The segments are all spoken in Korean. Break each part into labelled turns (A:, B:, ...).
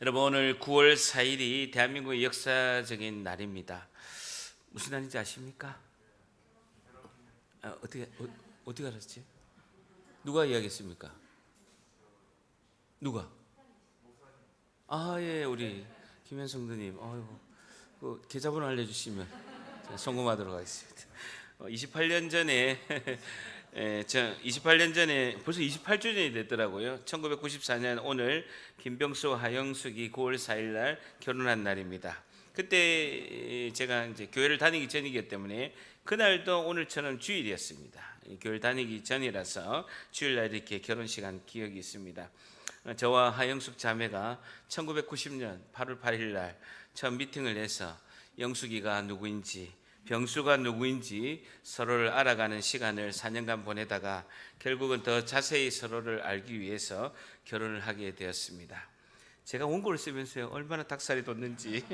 A: 여러분, 오늘 9월 4일이 대한민국의 역사적인 날입니다. 무슨 날인지 아십니까? 어떻게 알았지? 누가 이야기했습니까? 누가? 예, 우리 김현성 누님. 그 계좌번호 알려주시면 제가 송금하도록 하겠습니다. 28년 전에 28년 전에 벌써 28주년이 됐더라고요. 1994년 오늘 김병수 하영숙이 9월 4일 날 결혼한 날입니다. 그때 제가 이제 교회를 다니기 전이기 때문에 그날도 오늘처럼 주일이었습니다. 교회 다니기 전이라서 주일날 이렇게 결혼식 한 기억이 있습니다. 저와 하영숙 자매가 1990년 8월 8일 날 처음 미팅을 해서 영숙이가 누구인지 병수가 누구인지 서로를 알아가는 시간을 4년간 보내다가 결국은 더 자세히 서로를 알기 위해서 결혼을 하게 되었습니다. 제가 원고를 쓰면서요, 얼마나 닭살이 돋는지.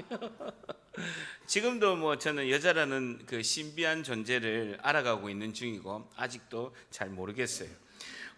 A: 지금도 저는 여자라는 그 신비한 존재를 알아가고 있는 중이고 아직도 잘 모르겠어요.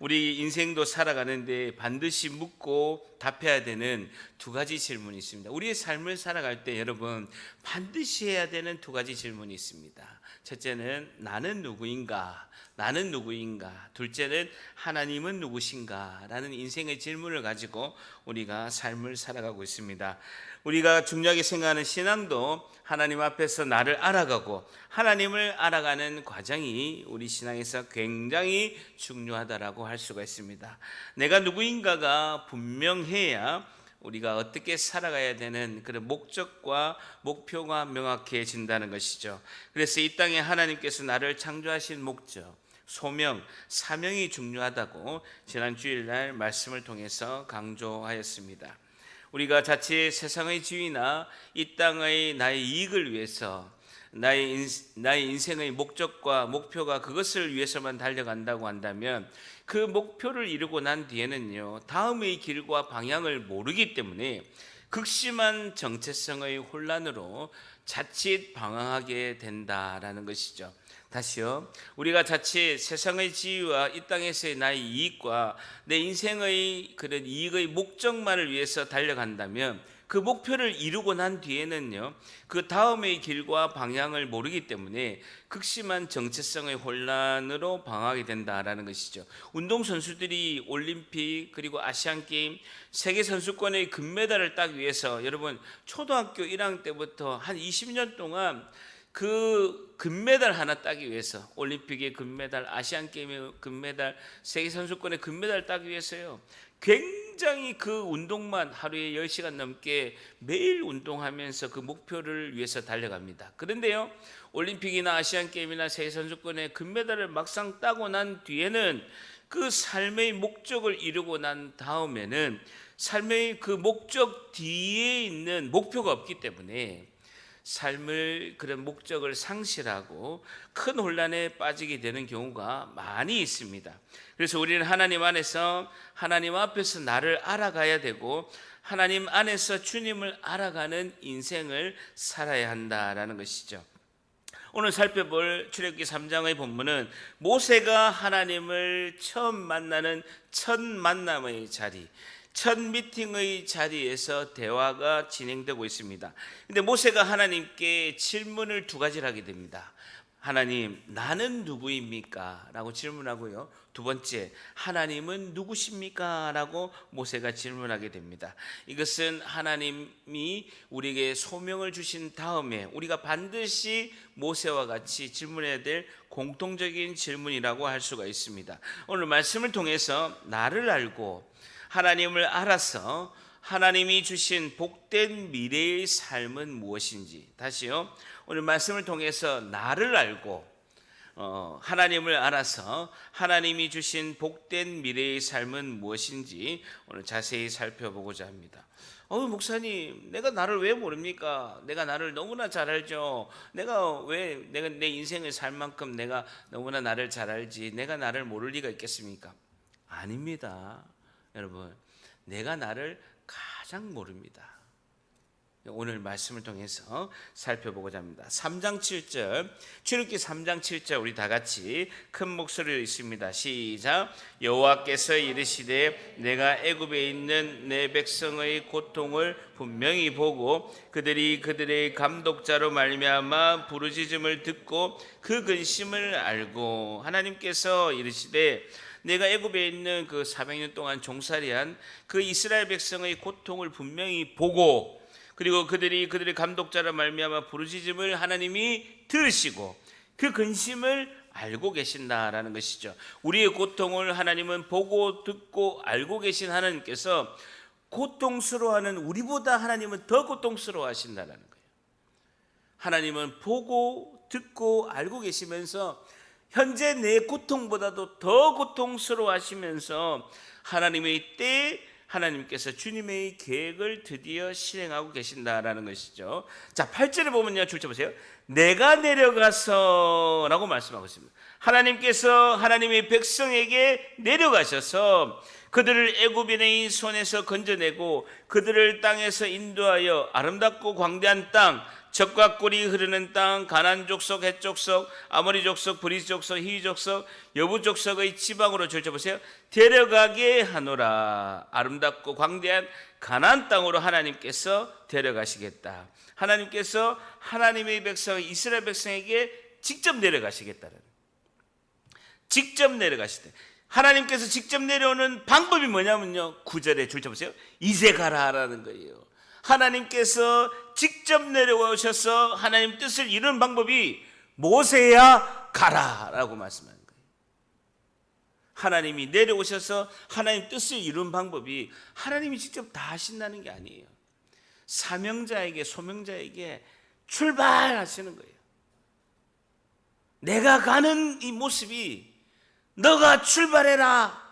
A: 우리 인생도 살아가는데 반드시 묻고 답해야 되는 두 가지 질문이 있습니다. 우리의 삶을 살아갈 때 여러분 반드시 해야 되는 두 가지 질문이 있습니다. 첫째는 나는 누구인가? 나는 누구인가? 둘째는 하나님은 누구신가? 라는 인생의 질문을 가지고 우리가 삶을 살아가고 있습니다. 우리가 중요하게 생각하는 신앙도 하나님 앞에서 나를 알아가고 하나님을 알아가는 과정이 우리 신앙에서 굉장히 중요하다라고 할 수가 있습니다. 내가 누구인가가 분명해야 우리가 어떻게 살아가야 되는 그런 목적과 목표가 명확해진다는 것이죠. 그래서 이 땅에 하나님께서 나를 창조하신 목적, 소명, 사명이 중요하다고 지난 주일날 말씀을 통해서 강조하였습니다. 우리가 자칫 세상의 지위나 이 땅의 나의 이익을 위해서 나의 인생의 목적과 목표가 그것을 위해서만 달려간다고 한다면 그 목표를 이루고 난 뒤에는요, 다음의 길과 방향을 모르기 때문에 극심한 정체성의 혼란으로 자칫 방황하게 된다라는 것이죠. 다시요, 우리가 자칫 세상의 지위와 이 땅에서의 나의 이익과 내 인생의 그런 이익의 목적만을 위해서 달려간다면 그 목표를 이루고 난 뒤에는요, 그 다음의 길과 방향을 모르기 때문에 극심한 정체성의 혼란으로 방황하게 된다라는 것이죠. 운동선수들이 올림픽 그리고 아시안게임 세계선수권의 금메달을 따기 위해서 여러분 초등학교 1학년 때부터 한 20년 동안 그 금메달 하나 따기 위해서, 올림픽의 금메달, 아시안게임의 금메달, 세계선수권의 금메달 따기 위해서요, 굉장히 그 운동만 하루에 10시간 넘게 매일 운동하면서 그 목표를 위해서 달려갑니다. 그런데요, 올림픽이나 아시안게임이나 세계선수권의 금메달을 막상 따고 난 뒤에는 그 삶의 목적을 이루고 난 다음에는 삶의 그 목적 뒤에 있는 목표가 없기 때문에 삶을 그런 목적을 상실하고 큰 혼란에 빠지게 되는 경우가 많이 있습니다. 그래서 우리는 하나님 안에서, 하나님 앞에서 나를 알아가야 되고 하나님 안에서 주님을 알아가는 인생을 살아야 한다라는 것이죠. 오늘 살펴볼 출애굽기 3장의 본문은 모세가 하나님을 처음 만나는 첫 만남의 자리, 첫 미팅의 자리에서 대화가 진행되고 있습니다. 근데 모세가 하나님께 질문을 두 가지를 하게 됩니다. 하나님, 나는 누구입니까? 라고 질문하고요, 두 번째, 하나님은 누구십니까? 라고 모세가 질문하게 됩니다. 이것은 하나님이 우리에게 소명을 주신 다음에 우리가 반드시 모세와 같이 질문해야 될 공통적인 질문이라고 할 수가 있습니다. 오늘 말씀을 통해서 나를 알고 하나님을 알아서 하나님이 주신 복된 미래의 삶은 무엇인지, 다시요, 오늘 말씀을 통해서 나를 알고 하나님을 알아서 하나님이 주신 복된 미래의 삶은 무엇인지 오늘 자세히 살펴보고자 합니다. 목사님, 내가 나를 왜 모릅니까? 내가 나를 너무나 잘 알죠. 내가 내 인생을 살 만큼 내가 너무나 나를 잘 알지, 내가 나를 모를 리가 있겠습니까? 아닙니다. 여러분, 내가 나를 가장 모릅니다. 오늘 말씀을 통해서 살펴보고자 합니다. 3장 7절, 출애굽기 3장 7절 우리 다 같이 큰 목소리로 읽습니다. 시작. 여호와께서 이르시되 내가 애굽에 있는 내 백성의 고통을 분명히 보고 그들이 그들의 감독자로 말미암아 부르짖음을 듣고 그 근심을 알고, 하나님께서 이르시되 내가 애굽에 있는 그 400년 동안 종살이한 그 이스라엘 백성의 고통을 분명히 보고, 그리고 그들이 그들의 감독자로 말미암아 부르짖음을 하나님이 들으시고 그 근심을 알고 계신다라는 것이죠. 우리의 고통을 하나님은 보고 듣고 알고 계신 하나님께서 고통스러워하는 우리보다 하나님은 더 고통스러워하신다라는 거예요. 하나님은 보고 듣고 알고 계시면서 현재 내 고통보다도 더 고통스러워하시면서 하나님의 때에 하나님께서 주님의 계획을 드디어 실행하고 계신다라는 것이죠. 자, 8절에 보면요, 줄쳐 보세요. 내가 내려가서 라고 말씀하고 있습니다. 하나님께서 하나님의 백성에게 내려가셔서 그들을 애굽인의 손에서 건져내고 그들을 땅에서 인도하여 아름답고 광대한 땅, 젖과 꿀이 흐르는 땅, 가나안 족속, 헷 족속, 아모리 족속, 브리스 족속, 히위 족속, 여부 족속의 지방으로 줄쳐보세요. 데려가게 하노라. 아름답고 광대한 가나안 땅으로 하나님께서 데려가시겠다. 하나님께서 하나님의 백성 이스라엘 백성에게 직접 내려가시겠다는, 직접 내려가시대. 하나님께서 직접 내려오는 방법이 뭐냐면요, 9절에 줄쳐보세요. 이제 가라라는 거예요. 하나님께서 직접 내려오셔서 하나님 뜻을 이루는 방법이 모세야 가라라고 말씀하는 거예요. 하나님이 내려오셔서 하나님 뜻을 이루는 방법이 하나님이 직접 다 하신다는 게 아니에요. 사명자에게, 소명자에게 출발하시는 거예요. 내가 가는 이 모습이 너가 출발해라.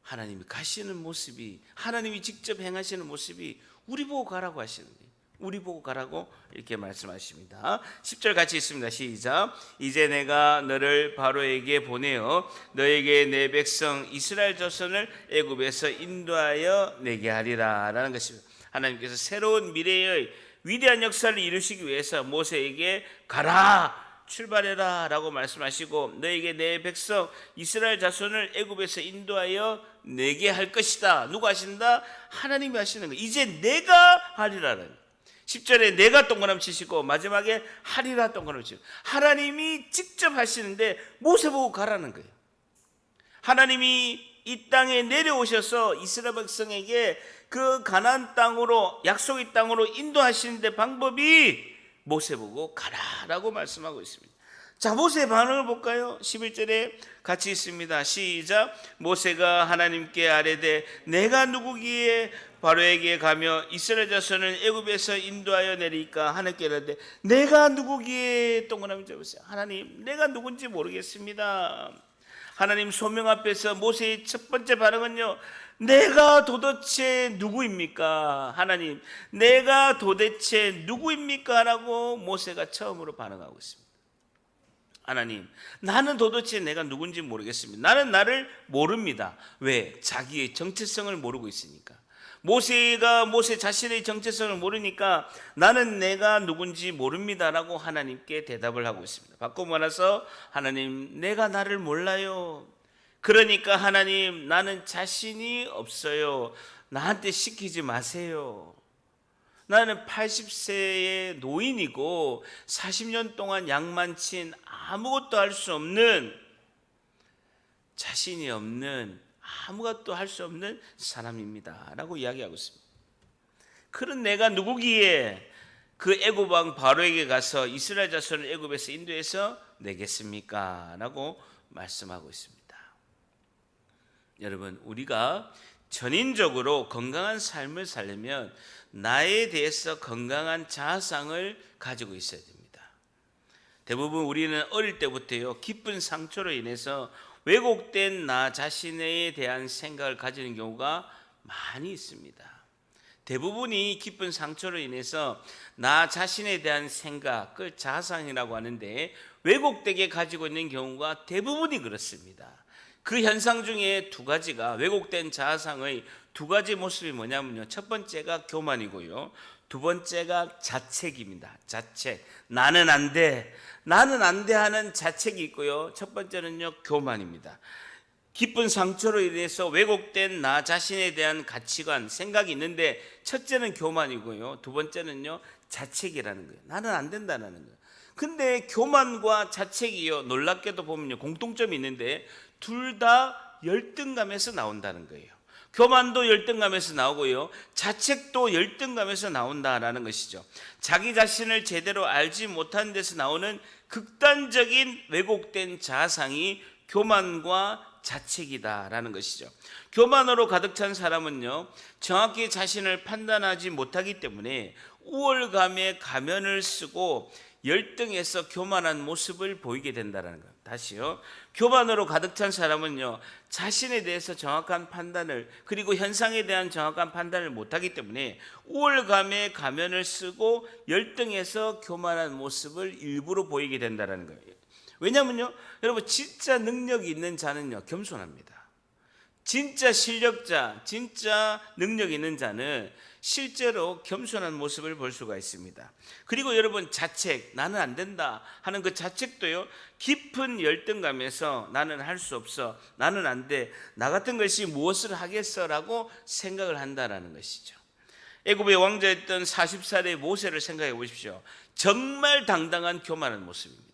A: 하나님이 가시는 모습이, 하나님이 직접 행하시는 모습이 우리 보고 가라고 하시는 거예요. 우리 보고 가라고 이렇게 말씀하십니다. 10절 같이 있습니다. 시작. 이제 내가 너를 바로에게 보내어 너에게 내 백성 이스라엘 자손을 애굽에서 인도하여 내게 하리라 라는 것입니다. 하나님께서 새로운 미래의 위대한 역사를 이루시기 위해서 모세에게 가라, 출발해라 라고 말씀하시고 너에게 내 백성 이스라엘 자손을 애굽에서 인도하여 내게 할 것이다. 누가 하신다? 하나님이 하시는 거예요. 이제 내가 하리라는, 10절에 내가 동그라미 치시고 마지막에 하리라 동그라미 치시고, 하나님이 직접 하시는데 모세 보고 가라는 거예요. 하나님이 이 땅에 내려오셔서 이스라엘 백성에게 그 가나안 땅으로, 약속의 땅으로 인도하시는데 방법이 모세 보고 가라라고 말씀하고 있습니다. 자, 모세의 반응을 볼까요? 11절에 같이 있습니다. 시작. 모세가 하나님께 아뢰되 내가 누구기에 바로에게 가며 이스라엘 자손을 애굽에서 인도하여 내리까? 하나님께 아뢰되 내가 누구기에, 동그라미 잡으세요. 하나님, 내가 누군지 모르겠습니다. 하나님 소명 앞에서 모세의 첫 번째 반응은요, 내가 도대체 누구입니까? 하나님, 내가 도대체 누구입니까? 라고 모세가 처음으로 반응하고 있습니다. 하나님, 나는 도대체 내가 누군지 모르겠습니다. 나는 나를 모릅니다. 왜? 자기의 정체성을 모르고 있으니까. 모세가 모세 자신의 정체성을 모르니까 나는 내가 누군지 모릅니다라고 하나님께 대답을 하고 있습니다. 바꿔 말해서 하나님, 내가 나를 몰라요. 그러니까 하나님, 나는 자신이 없어요. 나한테 시키지 마세요. 나는 80세의 노인이고 40년 동안 약만 친 아무것도 할 수 없는, 자신이 없는, 아무것도 할 수 없는 사람입니다 라고 이야기하고 있습니다. 그런 내가 누구기에 그 애굽 왕 바로에게 가서 이스라엘 자손을 애굽에서 인도해서 내겠습니까? 라고 말씀하고 있습니다. 여러분, 우리가 전인적으로 건강한 삶을 살려면 나에 대해서 건강한 자아상을 가지고 있어야 됩니다. 대부분 우리는 어릴 때부터요, 깊은 상처로 인해서 왜곡된 나 자신에 대한 생각을 가지는 경우가 많이 있습니다. 대부분이 깊은 상처로 인해서 나 자신에 대한 생각을 자아상이라고 하는데 왜곡되게 가지고 있는 경우가 대부분이 그렇습니다. 그 현상 중에 두 가지가, 왜곡된 자아상의 두 가지 모습이 뭐냐면요, 첫 번째가 교만이고요, 두 번째가 자책입니다. 자책. 나는 안 돼, 나는 안 돼 하는 자책이 있고요, 첫 번째는요, 교만입니다. 깊은 상처로 인해서 왜곡된 나 자신에 대한 가치관, 생각이 있는데, 첫째는 교만이고요, 두 번째는요, 자책이라는 거예요. 나는 안 된다는 거예요. 근데 교만과 자책이요, 놀랍게도 보면요, 공통점이 있는데 둘 다 열등감에서 나온다는 거예요. 교만도 열등감에서 나오고요, 자책도 열등감에서 나온다라는 것이죠. 자기 자신을 제대로 알지 못한 데서 나오는 극단적인 왜곡된 자아상이 교만과 자책이다라는 것이죠. 교만으로 가득 찬 사람은요, 정확히 자신을 판단하지 못하기 때문에 우월감의 가면을 쓰고 열등해서 교만한 모습을 보이게 된다는 거예요. 다시요, 교만으로 가득 찬 사람은요, 자신에 대해서 정확한 판단을, 그리고 현상에 대한 정확한 판단을 못하기 때문에 우월감의 가면을 쓰고 열등해서 교만한 모습을 일부러 보이게 된다는 거예요. 왜냐면요, 여러분, 진짜 능력이 있는 자는요, 겸손합니다. 진짜 실력자, 진짜 능력 있는 자는 실제로 겸손한 모습을 볼 수가 있습니다. 그리고 여러분, 자책, 나는 안 된다 하는 그 자책도요, 깊은 열등감에서 나는 할 수 없어, 나는 안 돼, 나 같은 것이 무엇을 하겠어라고 생각을 한다라는 것이죠. 애굽의 왕자였던 40살의 모세를 생각해 보십시오. 정말 당당한 교만한 모습입니다.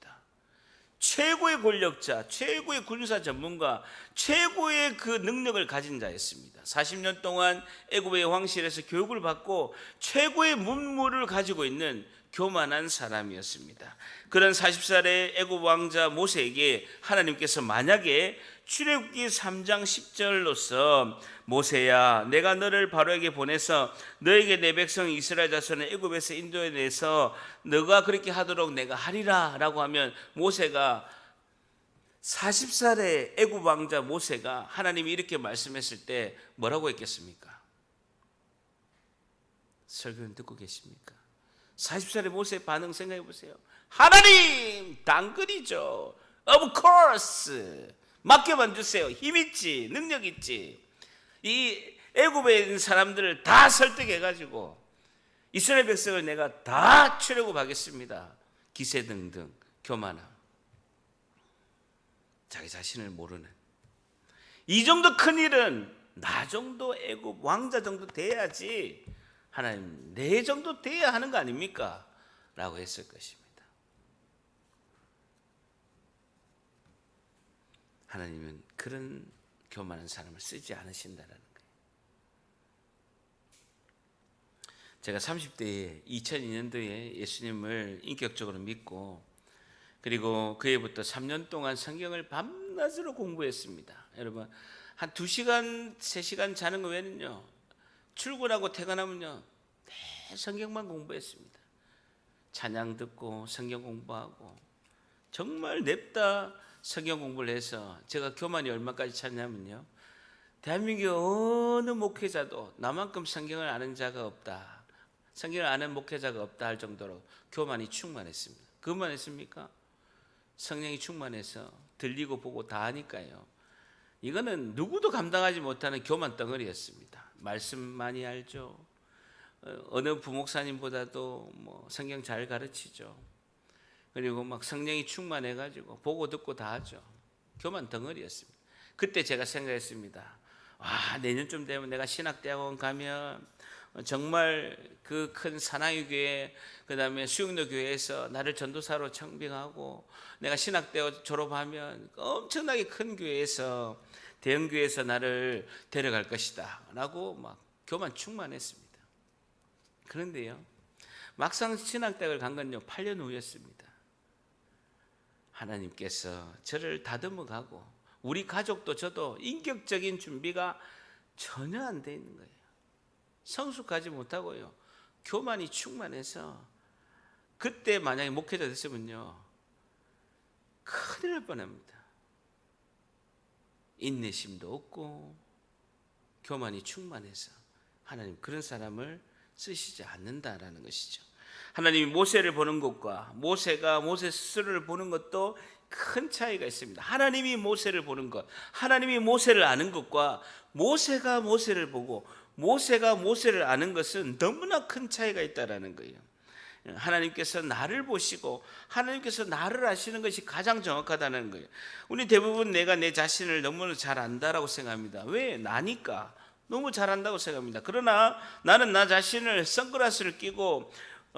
A: 최고의 권력자, 최고의 군사 전문가, 최고의 그 능력을 가진 자였습니다. 40년 동안 애굽의 왕실에서 교육을 받고 최고의 문물을 가지고 있는 교만한 사람이었습니다. 그런 40살의 애굽 왕자 모세에게 하나님께서 만약에 출애굽기 3장 10절로서 모세야, 내가 너를 바로에게 보내서 너에게 내 백성 이스라엘 자손을 애굽에서 인도해내서 너가 그렇게 하도록 내가 하리라 라고 하면, 모세가 40살의 애굽 왕자 모세가 하나님이 이렇게 말씀했을 때 뭐라고 했겠습니까? 설교는 듣고 계십니까? 40살의 모세의 반응 생각해 보세요. 하나님, 당근이죠. Of course. 맡겨만 주세요. 힘 있지, 능력 있지. 이 애굽에 있는 사람들을 다 설득해 가지고 이스라엘 백성을 내가 다 출애굽하겠습니다. 기세등등, 교만함, 자기 자신을 모르는, 이 정도 큰 일은 나 정도 애굽 왕자 정도 돼야지, 하나님 내 정도 돼야 하는 거 아닙니까? 라고 했을 것입니다. 하나님은 그런 교만한 사람을 쓰지 않으신다는 거예요. 제가 30대에 2002년도에 예수님을 인격적으로 믿고, 그리고 그 해부터 3년 동안 성경을 밤낮으로 공부했습니다. 여러분, 한 2시간, 3시간 자는 거 외에는요, 출근하고 퇴근하면요, 내 성경만 공부했습니다. 찬양 듣고 성경 공부하고, 정말 냅다 성경 공부를 해서 제가 교만이 얼마까지 찼냐면요, 대한민국 어느 목회자도 나만큼 성경을 아는 자가 없다, 성경을 아는 목회자가 없다 할 정도로 교만이 충만했습니다. 그것만 했습니까? 성령이 충만해서 들리고 보고 다 하니까요, 이거는 누구도 감당하지 못하는 교만 덩어리였습니다. 말씀 많이 알죠. 어느 부목사님보다도 뭐 성경 잘 가르치죠. 그리고 막 성령이 충만해가지고 보고 듣고 다 하죠. 교만 덩어리였습니다. 그때 제가 생각했습니다. 내년쯤 되면 내가 신학대학원 가면 정말 그 큰 사나이 교회, 그 다음에 수영로 교회에서 나를 전도사로 청빙하고, 내가 신학대 졸업하면 엄청나게 큰 교회에서, 대형 교회에서 나를 데려갈 것이다 라고 막 교만 충만했습니다. 그런데요, 막상 신학대학을 간 건요 8년 후였습니다. 하나님께서 저를 다듬어 가고, 우리 가족도 저도 인격적인 준비가 전혀 안 돼 있는 거예요. 성숙하지 못하고요, 교만이 충만해서 그때 만약에 목회자 됐으면요 큰일 날 뻔합니다. 인내심도 없고 교만이 충만해서 하나님 그런 사람을 쓰시지 않는다라는 것이죠. 하나님이 모세를 보는 것과 모세가 모세 스스로를 보는 것도 큰 차이가 있습니다. 하나님이 모세를 보는 것, 하나님이 모세를 아는 것과 모세가 모세를 보고 모세가 모세를 아는 것은 너무나 큰 차이가 있다라는 거예요. 하나님께서 나를 보시고 하나님께서 나를 아시는 것이 가장 정확하다는 거예요. 우리 대부분 내가 내 자신을 너무 잘 안다라고 생각합니다. 왜? 나니까 너무 잘 안다고 생각합니다. 그러나 나는 나 자신을 선글라스를 끼고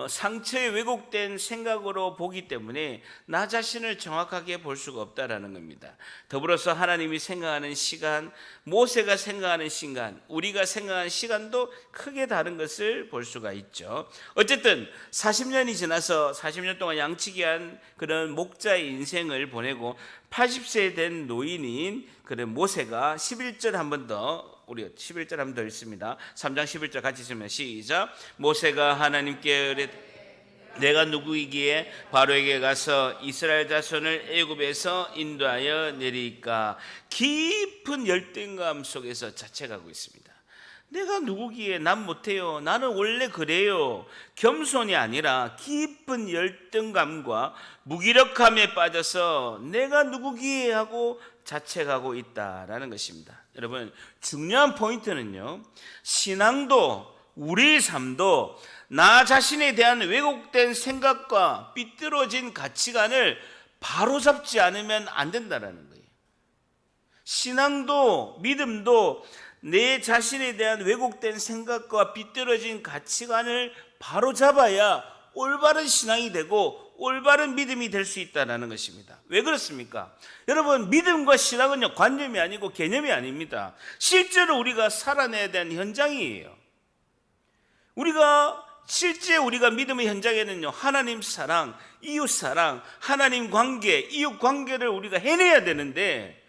A: 상처에 왜곡된 생각으로 보기 때문에 나 자신을 정확하게 볼 수가 없다라는 겁니다. 더불어서 하나님이 생각하는 시간, 모세가 생각하는 시간, 우리가 생각하는 시간도 크게 다른 것을 볼 수가 있죠. 어쨌든 40년이 지나서 40년 동안 양치기한 그런 목자의 인생을 보내고 80세 된 노인인 그런 모세가 11절 한 번 더, 우리 11절 한 번 더 읽습니다. 3장 11절 같이 읽으면 시작. 모세가 하나님께 이르되 내가 누구이기에 바로에게 가서 이스라엘 자손을 애굽에서 인도하여 내리까. 깊은 열등감 속에서 자책하고 있습니다. 내가 누구기에 난 못해요. 나는 원래 그래요. 겸손이 아니라 깊은 열등감과 무기력함에 빠져서 내가 누구기에 하고 자책하고 있다라는 것입니다. 여러분, 중요한 포인트는요, 신앙도 우리 삶도 나 자신에 대한 왜곡된 생각과 삐뚤어진 가치관을 바로잡지 않으면 안 된다라는 거예요. 신앙도 믿음도 내 자신에 대한 왜곡된 생각과 삐뚤어진 가치관을 바로잡아야 올바른 신앙이 되고 올바른 믿음이 될 수 있다는 것입니다. 왜 그렇습니까? 여러분, 믿음과 신앙은요, 관념이 아니고 개념이 아닙니다. 실제로 우리가 살아내야 되는 현장이에요. 실제 우리가 믿음의 현장에는요, 하나님 사랑, 이웃 사랑, 하나님 관계, 이웃 관계를 우리가 해내야 되는데,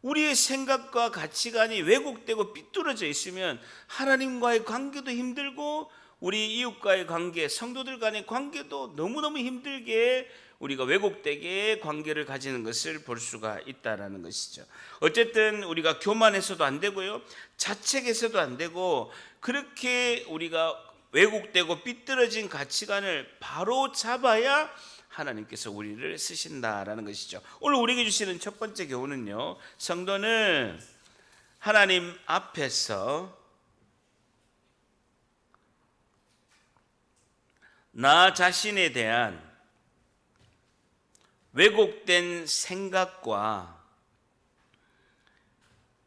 A: 우리의 생각과 가치관이 왜곡되고 삐뚤어져 있으면 하나님과의 관계도 힘들고 우리 이웃과의 관계, 성도들 간의 관계도 너무너무 힘들게 우리가 왜곡되게 관계를 가지는 것을 볼 수가 있다는 것이죠. 어쨌든 우리가 교만해서도 안 되고요, 자책해서도 안 되고, 그렇게 우리가 왜곡되고 삐뚤어진 가치관을 바로 잡아야 하나님께서 우리를 쓰신다라는 것이죠. 오늘 우리에게 주시는 첫 번째 교훈은요, 성도는 하나님 앞에서 나 자신에 대한 왜곡된 생각과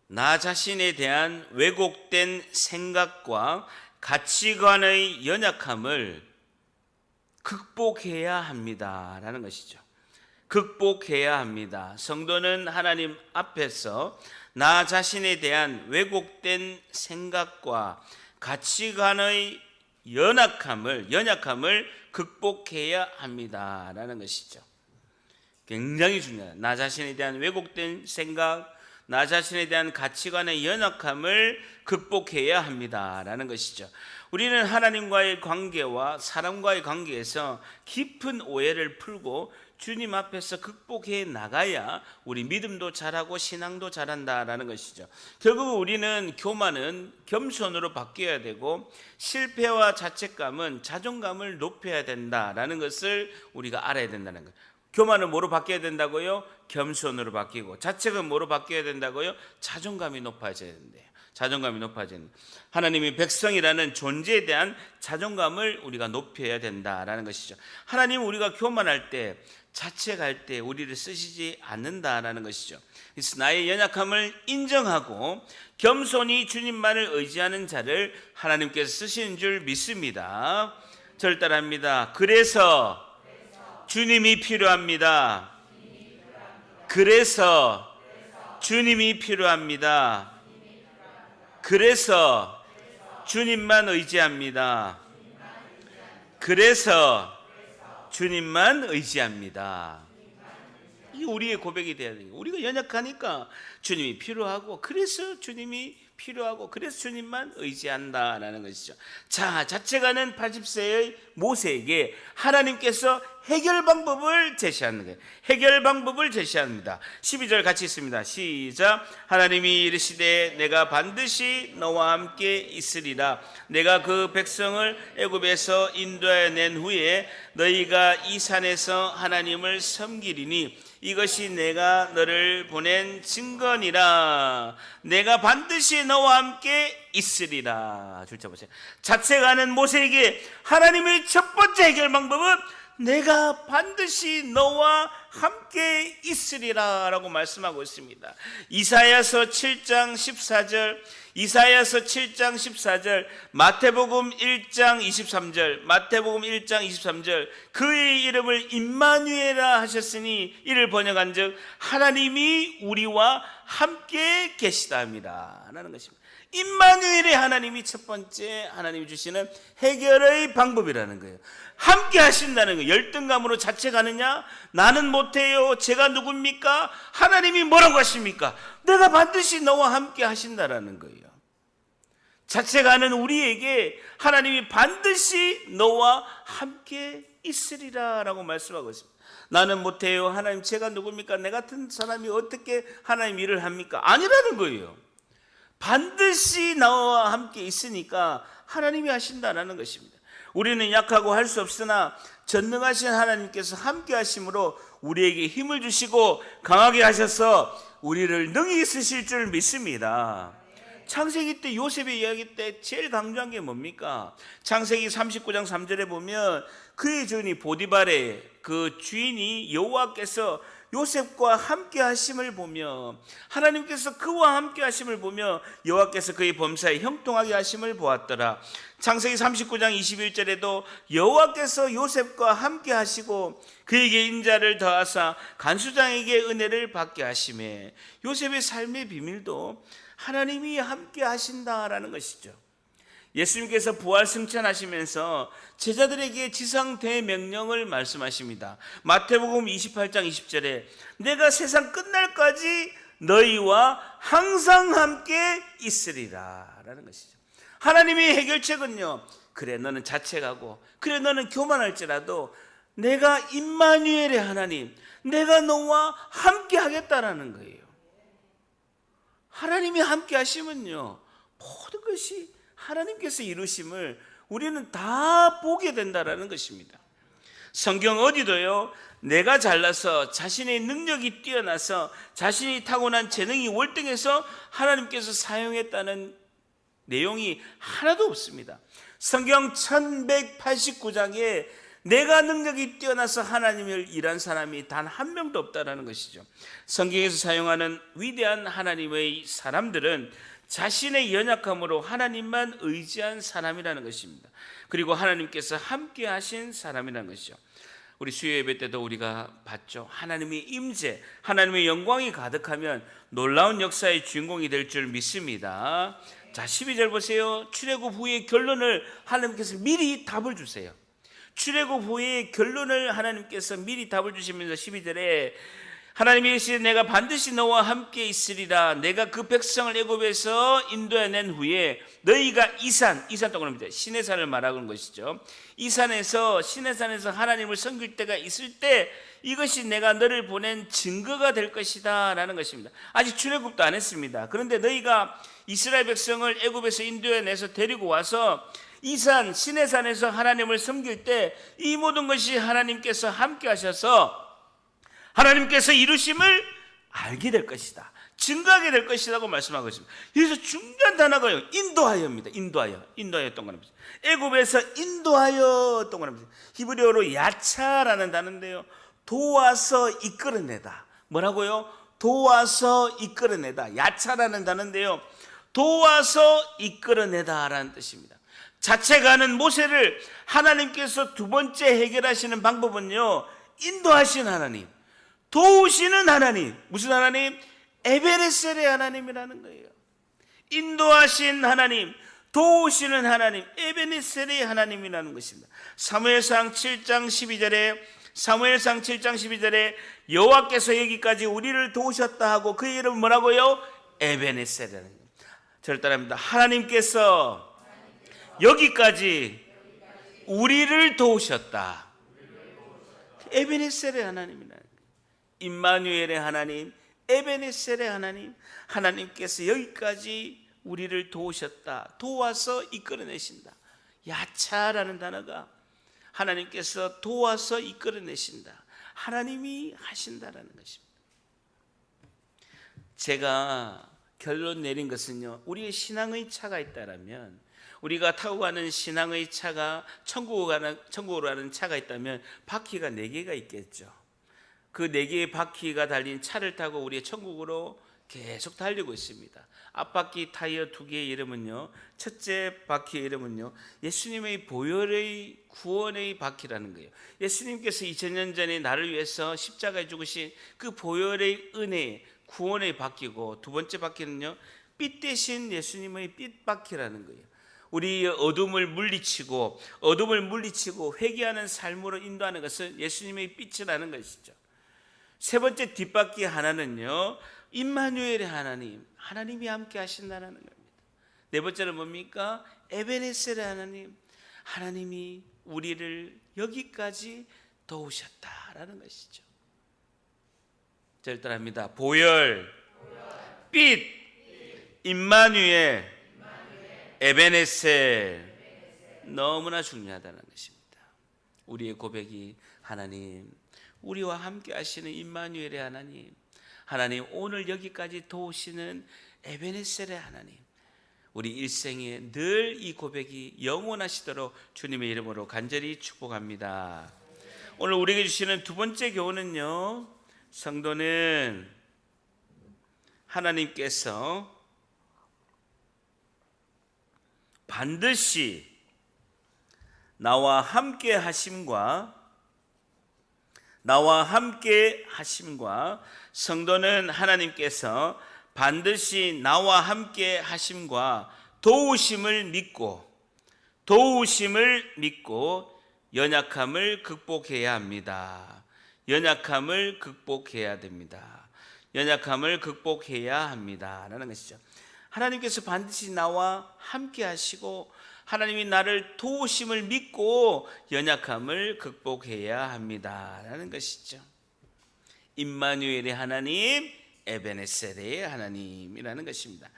A: 나 자신에 대한 왜곡된 생각과 가치관의 연약함을 극복해야 합니다라는 것이죠. 극복해야 합니다. 성도는 하나님 앞에서 나 자신에 대한 왜곡된 생각과 가치관의 연약함을 극복해야 합니다라는 것이죠. 굉장히 중요해요. 나 자신에 대한 왜곡된 생각, 나 자신에 대한 가치관의 연약함을 극복해야 합니다라는 것이죠. 우리는 하나님과의 관계와 사람과의 관계에서 깊은 오해를 풀고 주님 앞에서 극복해 나가야 우리 믿음도 잘하고 신앙도 잘한다라는 것이죠. 결국 우리는 교만은 겸손으로 바뀌어야 되고 실패와 자책감은 자존감을 높여야 된다라는 것을 우리가 알아야 된다는 거예요. 교만은 뭐로 바뀌어야 된다고요? 겸손으로 바뀌고, 자책은 뭐로 바뀌어야 된다고요? 자존감이 높아져야 된대요. 자존감이 높아지는, 하나님의 백성이라는 존재에 대한 자존감을 우리가 높여야 된다라는 것이죠. 하나님은 우리가 교만할 때, 자책할 때 우리를 쓰시지 않는다라는 것이죠. 그래서 나의 연약함을 인정하고 겸손히 주님만을 의지하는 자를 하나님께서 쓰시는 줄 믿습니다. 저를 따라합니다. 그래서 주님이 필요합니다. 그래서 주님이 필요합니다. 그래서 주님만 의지합니다. 그래서 주님만 의지합니다. 이게 우리의 고백이 돼야 돼요. 우리가 연약하니까 주님이 필요하고, 그래서 주님이 필요하고, 그래서 주님만 의지한다라는 것이죠. 자, 자책하는 80세의 모세에게 하나님께서 해결 방법을 제시하는 거예요. 해결 방법을 제시합니다. 12절 같이 있습니다. 시작. 하나님이 이르시되 내가 반드시 너와 함께 있으리라. 내가 그 백성을 애굽에서 인도하여 낸 후에 너희가 이 산에서 하나님을 섬기리니 이것이 내가 너를 보낸 증거니라. 내가 반드시 너와 함께 있으리라. 줄자 보세요. 자책하는 모세에게 하나님의 첫 번째 해결 방법은 내가 반드시 너와 함께 있으리라 라고 말씀하고 있습니다. 이사야서 7장 14절, 이사야서 7장 14절, 마태복음 1장 23절, 마태복음 1장 23절, 그의 이름을 임마누엘이라 하셨으니 이를 번역한즉 하나님이 우리와 함께 계시다 합니다 라는 것입니다. 임마누엘의 하나님이 첫 번째 하나님이 주시는 해결의 방법이라는 거예요. 함께 하신다는 거예요. 열등감으로 자책하느냐? 나는 못해요. 제가 누굽니까? 하나님이 뭐라고 하십니까? 내가 반드시 너와 함께 하신다라는 거예요. 자책하는 우리에게 하나님이 반드시 너와 함께 있으리라 라고 말씀하고 있습니다. 나는 못해요. 하나님 제가 누굽니까? 내 같은 사람이 어떻게 하나님 일을 합니까? 아니라는 거예요. 반드시 나와 함께 있으니까 하나님이 하신다는 것입니다. 우리는 약하고 할 수 없으나 전능하신 하나님께서 함께 하심으로 우리에게 힘을 주시고 강하게 하셔서 우리를 능히 쓰실 줄 믿습니다. 창세기 때 요셉의 이야기 때 제일 강조한 게 뭡니까? 창세기 39장 3절에 보면 그의 주인이 보디발의 그 주인이 여호와께서 요셉과 함께 하심을 보며 하나님께서 그와 함께 하심을 보며 여호와께서 그의 범사에 형통하게 하심을 보았더라. 창세기 39장 21절에도 여호와께서 요셉과 함께 하시고 그에게 인자를 더하사 간수장에게 은혜를 받게 하심에 요셉의 삶의 비밀도 하나님이 함께 하신다라는 것이죠. 예수님께서 부활 승천하시면서 제자들에게 지상 대명령을 말씀하십니다. 마태복음 28장 20절에 내가 세상 끝날까지 너희와 항상 함께 있으리라 라는 것이죠. 하나님의 해결책은요, 그래 너는 자책하고 그래 너는 교만할지라도 내가 임마누엘의 하나님, 내가 너와 함께 하겠다라는 거예요. 하나님이 함께 하시면요 모든 것이 하나님께서 이루심을 우리는 다 보게 된다라는 것입니다. 성경 어디도요 내가 잘나서 자신의 능력이 뛰어나서 자신이 타고난 재능이 월등해서 하나님께서 사용했다는 내용이 하나도 없습니다. 성경 1189장에 내가 능력이 뛰어나서 하나님을 일한 사람이 단 한 명도 없다라는 것이죠. 성경에서 사용하는 위대한 하나님의 사람들은 자신의 연약함으로 하나님만 의지한 사람이라는 것입니다. 그리고 하나님께서 함께 하신 사람이라는 것이죠. 우리 수요 예배 때도 우리가 봤죠. 하나님의 임재, 하나님의 영광이 가득하면 놀라운 역사의 주인공이 될 줄 믿습니다. 자, 12절 보세요. 출애굽 후의 결론을 하나님께서 미리 답을 주세요. 출애굽 후의 결론을 하나님께서 미리 답을 주시면서 12절에 하나님이 이르시되 내가 반드시 너와 함께 있으리라. 내가 그 백성을 애굽에서 인도해낸 후에 너희가 이산 동그라미입니다. 시내산을 말하는 것이죠. 시내산에서 하나님을 섬길 때가 있을 때 이것이 내가 너를 보낸 증거가 될 것이다 라는 것입니다. 아직 출애굽도 안 했습니다. 그런데 너희가 이스라엘 백성을 애굽에서 인도해내서 데리고 와서 시내산에서 하나님을 섬길 때 이 모든 것이 하나님께서 함께 하셔서 하나님께서 이루심을 알게 될 것이다, 증거하게 될 것이라고 말씀하고 있습니다. 여기서 중요한 단어가요 인도하여입니다. 인도하여 동그라미. 애굽에서 인도하여 동그라미. 히브리어로 야차라는 단어인데요, 도와서 이끌어내다. 뭐라고요? 도와서 이끌어내다. 야차라는 단어인데요, 도와서 이끌어내다라는 뜻입니다. 자책하는 모세를 하나님께서 두 번째 해결하시는 방법은요, 인도하신 하나님, 도우시는 하나님. 무슨 하나님? 에베네셀의 하나님이라는 거예요. 인도하신 하나님, 도우시는 하나님, 에베네셀의 하나님이라는 것입니다. 사무엘상 7장 12절에 여호와께서 여기까지 우리를 도우셨다 하고 그 이름 뭐라고요? 에베네셀이라는 거예요. 저를 따라합니다. 하나님께서 여기까지 우리를 도우셨다. 에베네셀의 하나님이라는 거예요. 임마누엘의 하나님, 에베네셀의 하나님, 하나님께서 여기까지 우리를 도우셨다. 도와서 이끌어내신다. 야차라는 단어가 하나님께서 도와서 이끌어내신다. 하나님이 하신다라는 것입니다. 제가 결론 내린 것은요, 우리의 신앙의 차가 있다라면, 우리가 타고 가는 신앙의 차가 천국으로 가는 차가 있다면 바퀴가 4개가 있겠죠. 그 4개의 바퀴가 달린 차를 타고 우리의 천국으로 계속 달리고 있습니다. 앞바퀴 타이어 2개의 이름은요, 첫째 바퀴의 이름은요, 예수님의 보혈의 구원의 바퀴라는 거예요. 예수님께서 2000년 전에 나를 위해서 십자가에 죽으신 그 보혈의 은혜, 구원의 바퀴고, 두 번째 바퀴는요, 빛 대신 예수님의 빛 바퀴라는 거예요. 우리 어둠을 물리치고 회개하는 삶으로 인도하는 것은 예수님의 빛이라는 것이죠. 세 번째 뒷바퀴 하나는요, 임마누엘의 하나님이 함께 하신다는 겁니다. 네 번째는 뭡니까? 에베네셀의 하나님이 우리를 여기까지 도우셨다라는 것이죠. 자, 따라합니다. 보혈, 빛, 임마누엘, 에베네셀. 너무나 중요하다는 것입니다. 우리의 고백이, 하나님, 우리와 함께 하시는 임마누엘의 하나님, 오늘 여기까지 도우시는 에베네셀의 하나님, 우리 일생에 늘 이 고백이 영원하시도록 주님의 이름으로 간절히 축복합니다. 오늘 우리에게 주시는 두 번째 교훈은요, 성도는 하나님께서 반드시 나와 함께 하심과 성도는 하나님께서 반드시 나와 함께 하심과 도우심을 믿고 연약함을 극복해야 합니다. 연약함을 극복해야 합니다라는 것이죠. 하나님께서 반드시 나와 함께 하시고 하나님이 나를 도우심을 믿고 연약함을 극복해야 합니다라는 것이죠. 임마누엘의 하나님, 에베네셀의 하나님이라는 것입니다.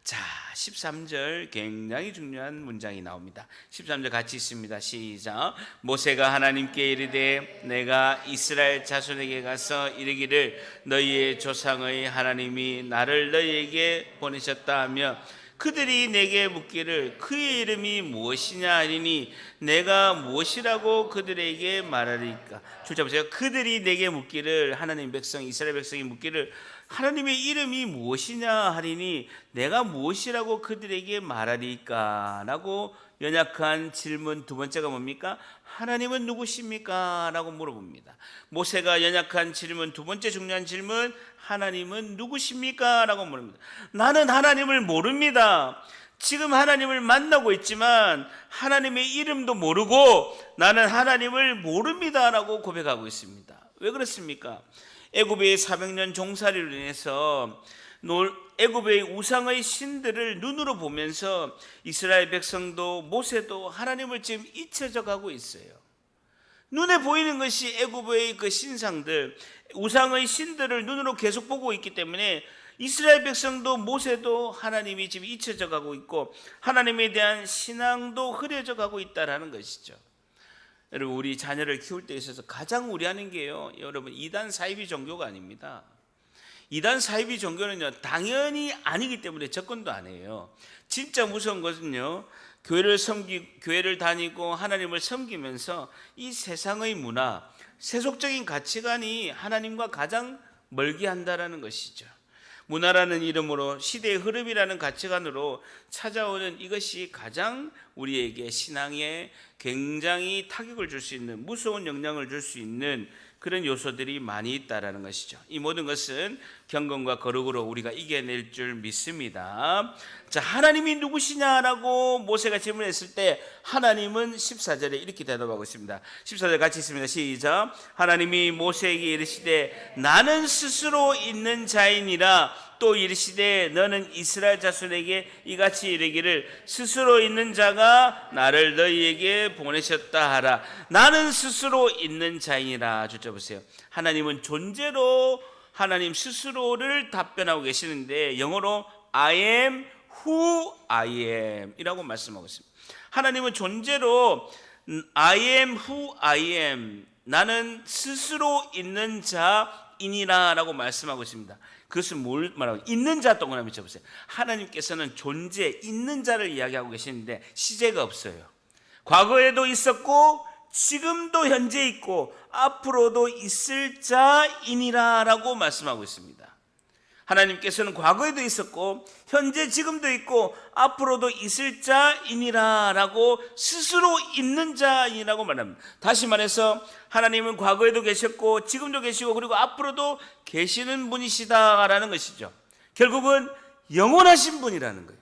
A: 자, 13절 굉장히 중요한 문장이 나옵니다. 13절 같이 있습니다. 시작. 모세가 하나님께 이르되 내가 이스라엘 자손에게 가서 이르기를 너희의 조상의 하나님이 나를 너희에게 보내셨다 하며 그들이 내게 묻기를 그의 이름이 무엇이냐 하리니 내가 무엇이라고 그들에게 말하리까. 줄자 보세요. 그들이 내게 묻기를, 하나님 백성, 이스라엘 백성이 묻기를 하나님의 이름이 무엇이냐 하리니 내가 무엇이라고 그들에게 말하리까 라고 연약한 질문 두 번째가 뭡니까? 하나님은 누구십니까? 라고 물어봅니다. 모세가 연약한 질문, 두 번째 중요한 질문, 하나님은 누구십니까? 라고 물습니다. 나는 하나님을 모릅니다. 지금 하나님을 만나고 있지만 하나님의 이름도 모르고 나는 하나님을 모릅니다 라고 고백하고 있습니다. 왜 그렇습니까? 애굽의 400년 종살이로 인해서 애굽의 우상의 신들을 눈으로 보면서 이스라엘 백성도 모세도 하나님을 지금 잊혀져 가고 있어요. 눈에 보이는 것이 애굽의 그 신상들, 우상의 신들을 눈으로 계속 보고 있기 때문에 이스라엘 백성도 모세도 하나님이 지금 잊혀져 가고 있고 하나님에 대한 신앙도 흐려져 가고 있다라는 것이죠. 여러분, 우리 자녀를 키울 때 있어서 가장 우려하는 게요, 여러분, 이단 사이비 종교가 아닙니다. 이단 사이비 종교는요, 당연히 아니기 때문에 접근도 안 해요. 진짜 무서운 것은요, 교회를 다니고 하나님을 섬기면서 이 세상의 문화, 세속적인 가치관이 하나님과 가장 멀게 한다라는 것이죠. 문화라는 이름으로 시대의 흐름이라는 가치관으로 찾아오는 이것이 가장 우리에게 신앙에 굉장히 타격을 줄 수 있는, 무서운 영향을 줄 수 있는 그런 요소들이 많이 있다라는 것이죠. 이 모든 것은 경건과 거룩으로 우리가 이겨낼 줄 믿습니다. 자, 하나님이 누구시냐라고 모세가 질문했을 때 하나님은 14절에 이렇게 대답하고 있습니다. 14절 같이 있습니다. 시작. 하나님이 모세에게 이르시되 나는 스스로 있는 자이니라. 또 이르시되 너는 이스라엘 자손에게 이같이 이르기를 스스로 있는 자가 나를 너희에게 보내셨다 하라. 나는 스스로 있는 자이니라. 줄자 보세요. 하나님은 존재로 하나님 스스로를 답변하고 계시는데 영어로 I am who I am 이라고 말씀하고 있습니다. 하나님은 존재로 I am who I am, 나는 스스로 있는 자이니라 라고 말씀하고 있습니다. 그것은 뭘 말하고, 있는 자 동그라미 쳐보세요. 하나님께서는 존재, 있는 자를 이야기하고 계시는데 시제가 없어요. 과거에도 있었고 지금도 현재 있고 앞으로도 있을 자이니라 라고 말씀하고 있습니다. 하나님께서는 과거에도 있었고 현재 지금도 있고 앞으로도 있을 자이니라 라고 스스로 있는 자이라고 말합니다. 다시 말해서 하나님은 과거에도 계셨고 지금도 계시고 그리고 앞으로도 계시는 분이시다라는 것이죠. 결국은 영원하신 분이라는 거예요.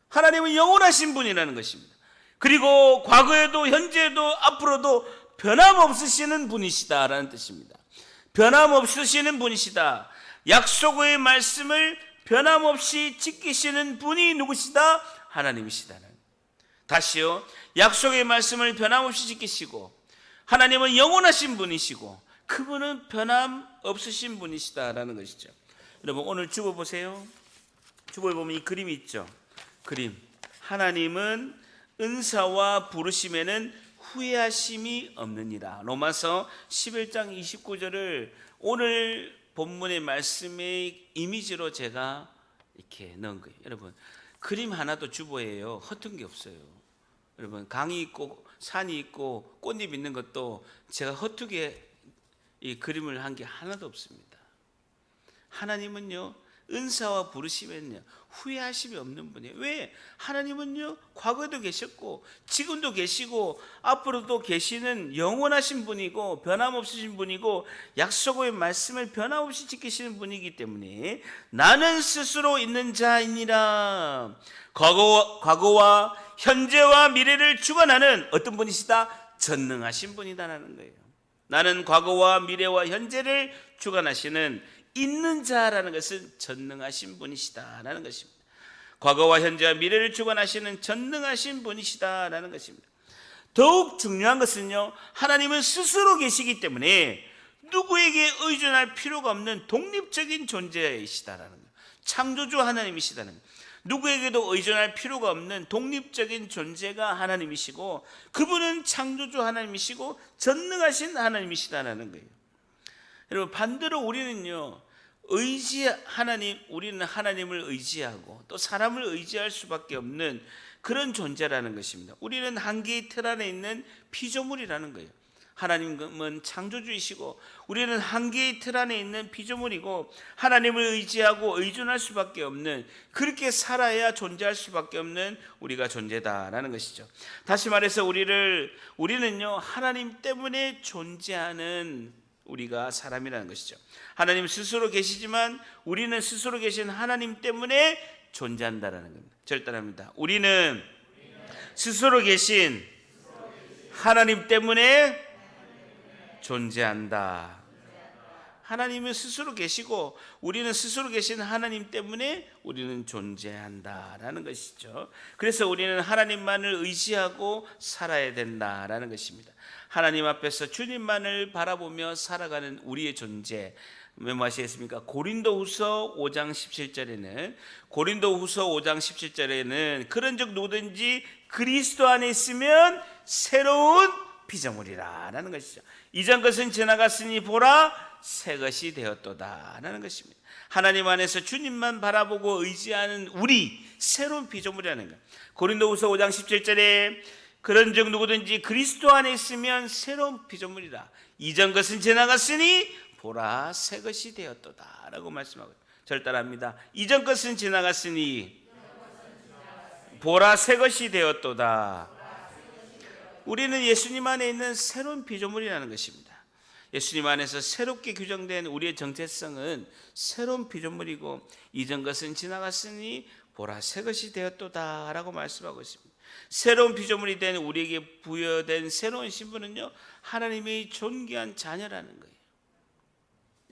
A: 하나님은 영원하신 분이라는 것입니다. 그리고 과거에도 현재에도 앞으로도 변함없으시는 분이시다라는 뜻입니다. 변함없으시는 분이시다. 약속의 말씀을 변함없이 지키시는 분이 누구시다? 하나님이시다는. 다시요, 약속의 말씀을 변함없이 지키시고 하나님은 영원하신 분이시고 그분은 변함없으신 분이시다라는 것이죠. 여러분, 오늘 주보 보세요. 주보에 보면 이 그림이 있죠. 그림. 하나님은 은사와 부르심에는 후회하심이 없느니라. 로마서 11장 29절을 오늘 본문의 말씀의 이미지로 제가 이렇게 넣은 거예요. 여러분, 그림 하나도 주보예요. 허튼 게 없어요. 여러분, 강이 있고 산이 있고 꽃잎 있는 것도 제가 허투게 이 그림을 한 게 하나도 없습니다. 하나님은요, 은사와 부르심에는요 후회하심이 없는 분이에요. 왜? 하나님은요 과거에도 계셨고 지금도 계시고 앞으로도 계시는 영원하신 분이고 변함없으신 분이고 약속의 말씀을 변함없이 지키시는 분이기 때문에 나는 스스로 있는 자이니라. 과거와 현재와 미래를 주관하는 어떤 분이시다? 전능하신 분이다라는 거예요. 나는 과거와 미래와 현재를 주관하시는 있는 자라는 것은 전능하신 분이시다라는 것입니다. 과거와 현재와 미래를 주관하시는 전능하신 분이시다라는 것입니다. 더욱 중요한 것은요, 하나님은 스스로 계시기 때문에 누구에게 의존할 필요가 없는 독립적인 존재이시다라는 거예요. 창조주 하나님이시다는 거예요. 누구에게도 의존할 필요가 없는 독립적인 존재가 하나님이시고 그분은 창조주 하나님이시고 전능하신 하나님이시다라는 거예요. 여러분, 반대로 우리는요, 우리는 하나님을 의지하고 또 사람을 의지할 수밖에 없는 그런 존재라는 것입니다. 우리는 한계의 틀 안에 있는 피조물이라는 거예요. 하나님은 창조주이시고 우리는 한계의 틀 안에 있는 피조물이고 하나님을 의지하고 의존할 수밖에 없는, 그렇게 살아야 존재할 수밖에 없는 우리가 존재다라는 것이죠. 다시 말해서 우리는요 하나님 때문에 존재하는 우리가 사람이라는 것이죠. 하나님 스스로 계시지만 우리는 스스로 계신 하나님 때문에 존재한다라는 겁니다. 절단합니다. 우리는 스스로 계신 하나님 때문에 존재한다. 하나님은 스스로 계시고 우리는 스스로 계신 하나님 때문에 우리는 존재한다라는 것이죠. 그래서 우리는 하나님만을 의지하고 살아야 된다라는 것입니다. 하나님 앞에서 주님만을 바라보며 살아가는 우리의 존재, 메모하시겠습니까? 고린도후서 5장 17절에는 그런즉 누구든지 그리스도 안에 있으면 새로운 피조물이라는 것이죠. 이전 것은 지나갔으니 보라 새 것이 되었도다라는 것입니다. 하나님 안에서 주님만 바라보고 의지하는 우리 새로운 피조물이라는 거예요. 고린도후서 5장 17절에 그런즉 누구든지 그리스도 안에 있으면 새로운 피조물이라. 이전 것은 지나갔으니 보라 새 것이 되었도다라고 말씀하고 절단합니다. 이전 것은 지나갔으니 보라 새 것이 되었도다. 우리는 예수님 안에 있는 새로운 피조물이라는 것입니다. 예수님 안에서 새롭게 규정된 우리의 정체성은 새로운 피조물이고 이전 것은 지나갔으니 보라 새 것이 되었도다라고 말씀하고 있습니다. 새로운 피조물이 된 우리에게 부여된 새로운 신분은요 하나님의 존귀한 자녀라는 거예요.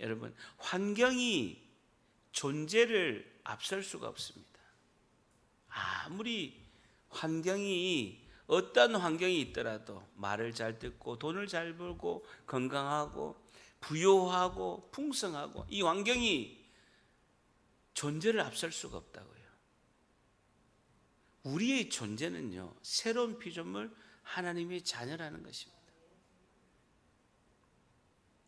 A: 여러분, 환경이 존재를 앞설 수가 없습니다. 아무리 어떤 환경이 있더라도 말을 잘 듣고 돈을 잘 벌고 건강하고 부유하고 풍성하고 이 환경이 존재를 앞설 수가 없다고요. 우리의 존재는요 새로운 피조물 하나님의 자녀라는 것입니다.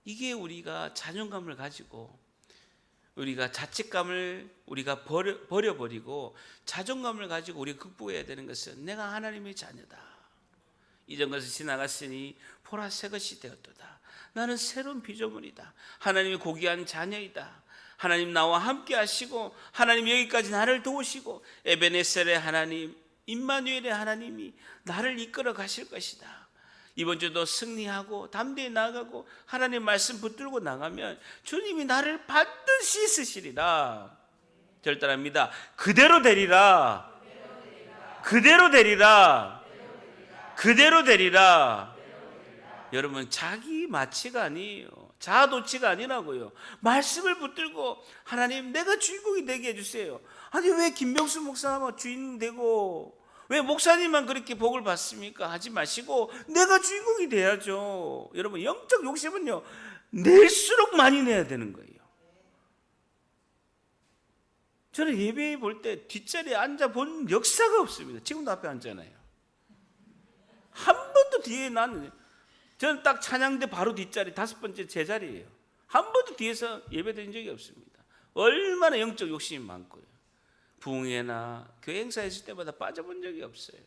A: 이게 우리가 자존감을 가지고 우리가 자책감을 우리가 버려버리고 자존감을 가지고 우리가 극복해야 되는 것은 내가 하나님의 자녀다. 이전 것이 지나갔으니 보라 새 것이 되었도다. 나는 새로운 피조물이다. 하나님의 고귀한 자녀이다. 하나님 나와 함께 하시고 하나님 여기까지 나를 도우시고 에베네셀의 하나님, 임마누엘의 하나님이 나를 이끌어 가실 것이다. 이번 주도 승리하고 담대히 나아가고 하나님 말씀 붙들고 나가면 주님이 나를 반드시 쓰시리라. 절단합니다. 그대로 되리라. 그대로 되리라. 그대로 되리라. 여러분, 자기 마치가 아니에요. 자아도취가 아니라고요. 말씀을 붙들고 하나님 내가 주인공이 되게 해주세요. 아니 왜 김병수 목사만 주인 되고 왜 목사님만 그렇게 복을 받습니까? 하지 마시고 내가 주인공이 돼야죠. 여러분, 영적 욕심은요 낼수록 많이 내야 되는 거예요. 저는 예배 볼 때 뒷자리에 앉아본 역사가 없습니다. 지금도 앞에 앉잖아요. 한 번도 뒤에 나는 저는 딱 찬양대 바로 뒷자리 5번째 제 자리예요. 한 번도 뒤에서 예배 드린 적이 없습니다. 얼마나 영적 욕심이 많고요. 부흥회나 교회 행사 있을 때마다 빠져본 적이 없어요.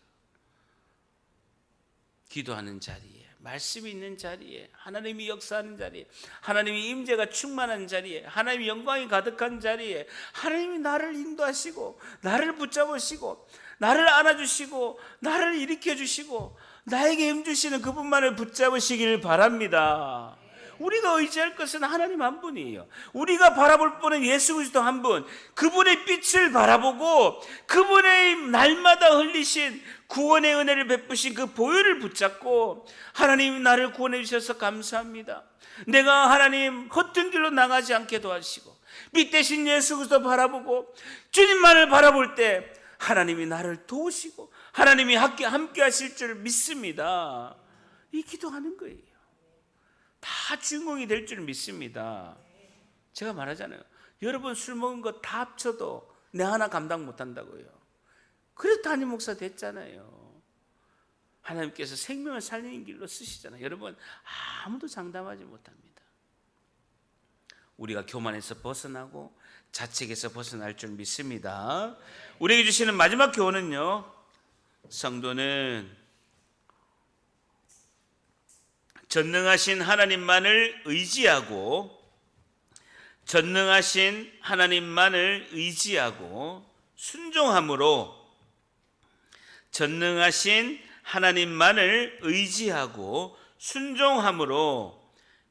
A: 기도하는 자리에, 말씀이 있는 자리에, 하나님이 역사하는 자리에, 하나님의 임재가 충만한 자리에, 하나님의 영광이 가득한 자리에 하나님이 나를 인도하시고 나를 붙잡으시고 나를 안아주시고 나를 일으켜주시고 나에게 힘주시는 그분만을 붙잡으시길 바랍니다. 우리가 의지할 것은 하나님 한 분이에요. 우리가 바라볼 분은 예수 그리스도 한 분, 그분의 빛을 바라보고 그분의 날마다 흘리신 구원의 은혜를 베푸신 그 보혈을 붙잡고 하나님 나를 구원해 주셔서 감사합니다. 내가 하나님 허튼 길로 나가지 않게 도와주시고 빛 대신 예수 그리스도 바라보고 주님만을 바라볼 때 하나님이 나를 도우시고 하나님이 함께 하실 줄 믿습니다. 이 기도하는 거예요. 다 주인공이 될 줄 믿습니다. 제가 말하잖아요. 여러분 술 먹은 거 다 합쳐도 내 하나 감당 못한다고요. 그래서 담임 목사 됐잖아요. 하나님께서 생명을 살리는 길로 쓰시잖아요. 여러분 아무도 장담하지 못합니다. 우리가 교만에서 벗어나고 자책에서 벗어날 줄 믿습니다. 우리에게 주시는 마지막 교훈은요, 성도는 전능하신 하나님만을 의지하고 순종함으로 전능하신 하나님만을 의지하고 순종함으로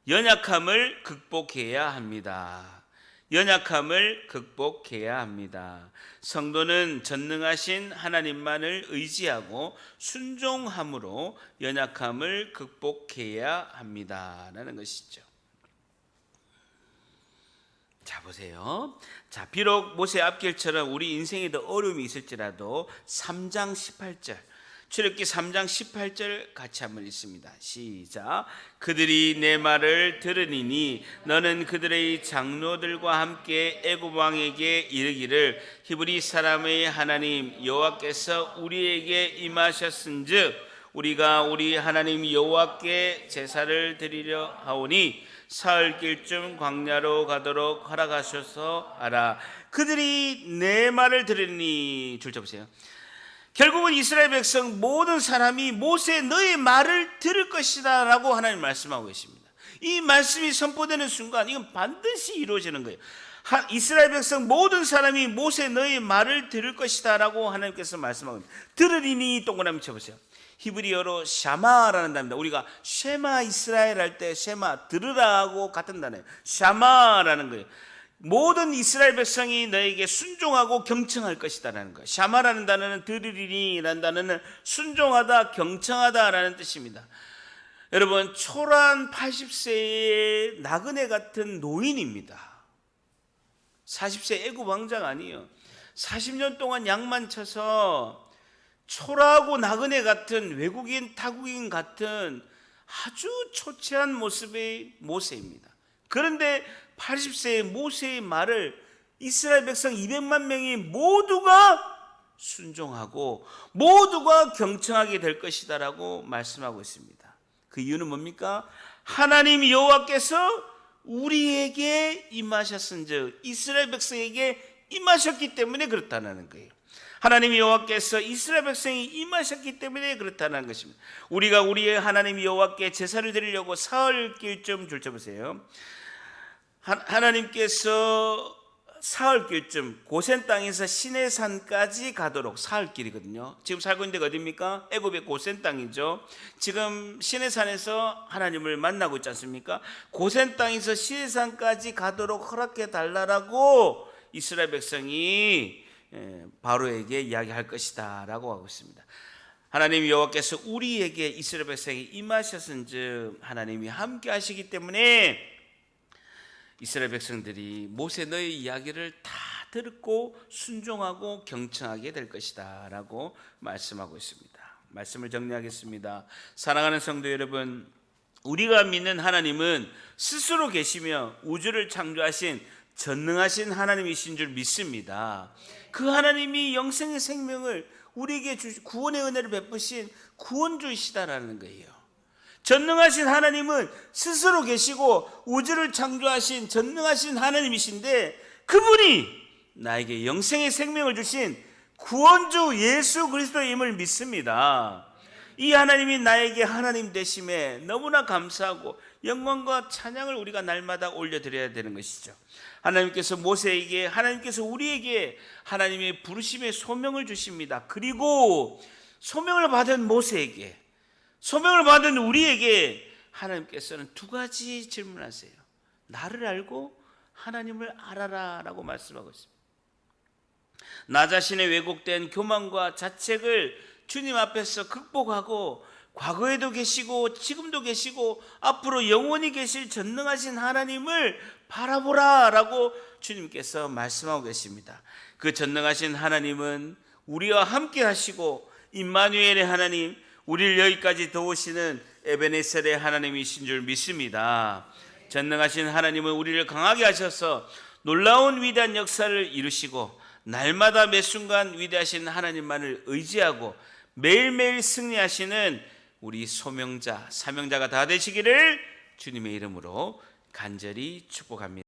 A: 연약함을 극복해야 합니다. 연약함을 극복해야 합니다. 성도는 전능하신 하나님만을 의지하고 순종함으로 연약함을 극복해야 합니다라는 것이죠. 자, 보세요. 자, 비록 모세 앞길처럼 우리 인생에도 어려움이 있을지라도 3장 18절, 출애굽기 3장 18절 같이 한번 읽습니다. 시작. 그들이 내 말을 들으니니 너는 그들의 장로들과 함께 애굽 왕에게 이르기를 히브리 사람의 하나님 여호와께서 우리에게 임하셨은즉 우리가 우리 하나님 여호와께 제사를 드리려 하오니 사흘길쯤 광야로 가도록 허락하셔서 하라. 그들이 내 말을 들으니, 줄 잡으세요. 결국은 이스라엘 백성 모든 사람이 모세 너의 말을 들을 것이다 라고 하나님 말씀하고 계십니다. 이 말씀이 선포되는 순간 이건 반드시 이루어지는 거예요. 이스라엘 백성 모든 사람이 모세 너의 말을 들을 것이다 라고 하나님께서 말씀하고 있습니다. 들으리니 동그라미 쳐보세요. 히브리어로 샤마라는 단어입니다. 우리가 쉐마 이스라엘 할 때 쉐마 들으라고 같은 단어예요. 샤마라는 거예요. 모든 이스라엘 백성이 너에게 순종하고 경청할 것이다라는 거예요. 샤마라는 단어는 들으리니라는 단어는 순종하다, 경청하다라는 뜻입니다. 여러분, 초란 80세의 나그네 같은 노인입니다. 40세 애굽 왕자가 아니에요. 40년 동안 양만 쳐서 초라하고 나그네 같은 외국인, 타국인 같은 아주 초췌한 모습의 모세입니다. 그런데 80세의 모세의 말을 이스라엘 백성 200만 명이 모두가 순종하고 모두가 경청하게 될 것이다 라고 말씀하고 있습니다. 그 이유는 뭡니까? 하나님 여호와께서 우리에게 임하셨은즉 이스라엘 백성에게 임하셨기 때문에 그렇다는 거예요. 하나님 여호와께서 이스라엘 백성이 임하셨기 때문에 그렇다는 것입니다. 우리가 우리의 하나님 여호와께 제사를 드리려고 사흘 길쯤 줄쳐보세요. 하나님께서 사흘 길쯤 고센 땅에서 시내산까지 가도록 사흘 길이거든요. 지금 살고 있는 데가 어디입니까? 애굽의 고센 땅이죠. 지금 시내산에서 하나님을 만나고 있지 않습니까? 고센 땅에서 시내산까지 가도록 허락해 달라고 이스라엘 백성이 바로에게 이야기할 것이다 라고 하고 있습니다. 하나님 여호와께서 우리에게 이스라엘 백성이 임하셨은즉 하나님이 함께 하시기 때문에 이스라엘 백성들이 모세 너의 이야기를 다 듣고 순종하고 경청하게 될 것이다 라고 말씀하고 있습니다. 말씀을 정리하겠습니다. 사랑하는 성도 여러분, 우리가 믿는 하나님은 스스로 계시며 우주를 창조하신 전능하신 하나님이신 줄 믿습니다. 그 하나님이 영생의 생명을 우리에게 구원의 은혜를 베푸신 구원주이시다라는 거예요. 전능하신 하나님은 스스로 계시고 우주를 창조하신 전능하신 하나님이신데 그분이 나에게 영생의 생명을 주신 구원주 예수 그리스도임을 믿습니다. 이 하나님이 나에게 하나님 되심에 너무나 감사하고 영광과 찬양을 우리가 날마다 올려드려야 되는 것이죠. 하나님께서 모세에게, 하나님께서 우리에게 하나님의 부르심의 소명을 주십니다. 그리고 소명을 받은 모세에게, 소명을 받은 우리에게 하나님께서는 두 가지 질문하세요. 나를 알고 하나님을 알아라 라고 말씀하고 있습니다. 나 자신의 왜곡된 교만과 자책을 주님 앞에서 극복하고 과거에도 계시고 지금도 계시고 앞으로 영원히 계실 전능하신 하나님을 바라보라 라고 주님께서 말씀하고 계십니다. 그 전능하신 하나님은 우리와 함께 하시고 임마누엘의 하나님, 우리를 여기까지 도우시는 에베네셀의 하나님이신 줄 믿습니다. 전능하신 하나님은 우리를 강하게 하셔서 놀라운 위대한 역사를 이루시고 날마다 매 순간 위대하신 하나님만을 의지하고 매일매일 승리하시는 우리 소명자, 사명자가 다 되시기를 주님의 이름으로 간절히 축복합니다.